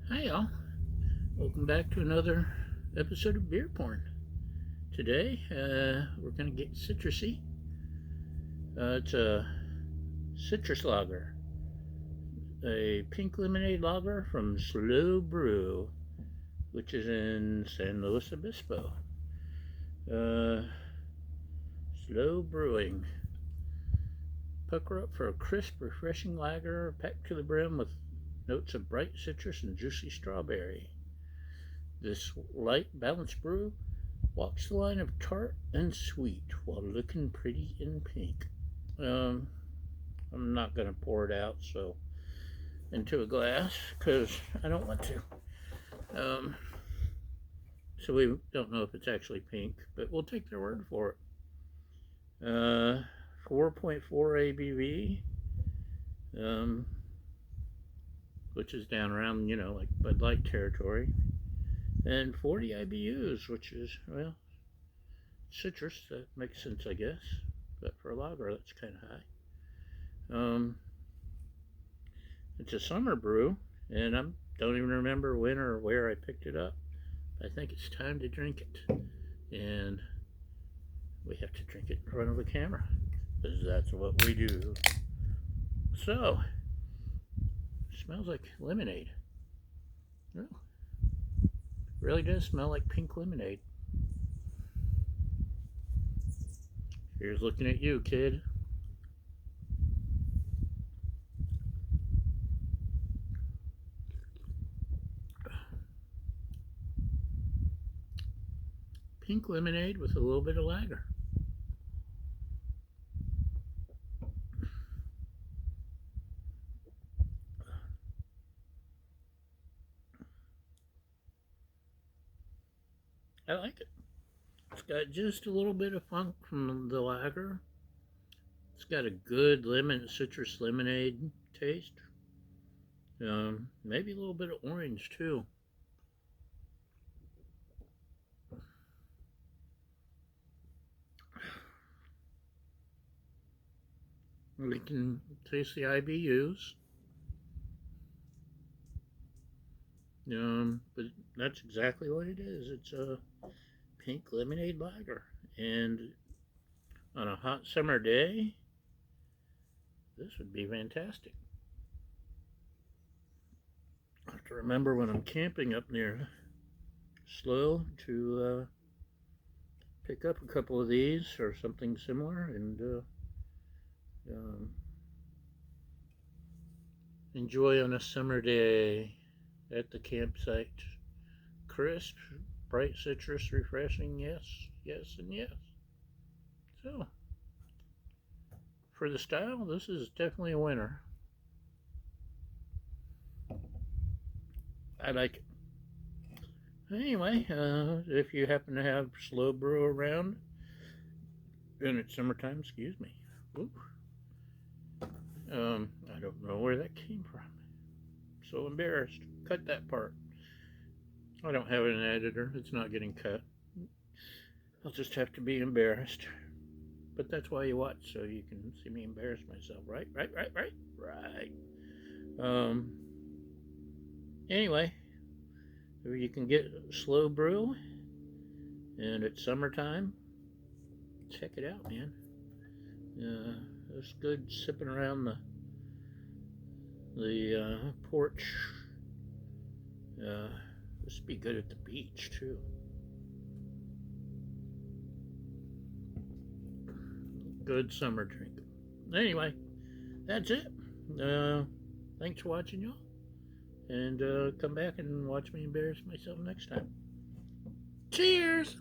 Hi y'all, welcome back to another episode of Beer Porn. Today, we're gonna get citrusy. It's a citrus lager, a pink lemonade lager from SLO Brew, which is in San Luis Obispo. SLO Brewing. Pucker up for a crisp, refreshing lager packed to the brim with notes of bright citrus and juicy strawberry. This light, balanced brew walks the line of tart and sweet while looking pretty in pink. I'm not going to pour it out into a glass because I don't want to. So we don't know if it's actually pink, but we'll take their word for it. 4.4 ABV, which is down around, like Bud Light territory. And 40 IBUs, which is, well, citrus. That makes sense, I guess. But for a lager, that's kind of high. It's a summer brew, and I don't even remember when or where I picked it up. I think it's time to drink it. And we have to drink it in front of a camera, because that's what we do. So, it smells like lemonade. Oh, it really does smell like pink lemonade. Here's looking at you, kid. Pink lemonade with a little bit of lager. I like it. It's got just a little bit of funk from the lager. It's got a good citrus lemonade taste. Maybe a little bit of orange too. We can taste the IBUs. But that's exactly what it is. It's a pink lemonade lager. And on a hot summer day, this would be fantastic. I have to remember when I'm camping up near SLO to pick up a couple of these or something similar and enjoy on a summer day at the campsite. Crisp, bright citrus, refreshing, yes, yes, and yes. So, for the style, this is definitely a winner. I like it. Anyway, if you happen to have SLO Brew around, and it's summertime, excuse me. Ooh. I don't know where that came from. So embarrassed. Cut that part. I don't have an editor. It's not getting cut. I'll just have to be embarrassed. But that's why you watch, so you can see me embarrass myself, right? Right. Anyway, you can get SLO Brew, and it's summertime. Check it out, man. It's good sipping around the porch. This would be good at the beach too. Good summer drink. Anyway, that's it. Thanks for watching, y'all. And come back and watch me embarrass myself next time. Cheers!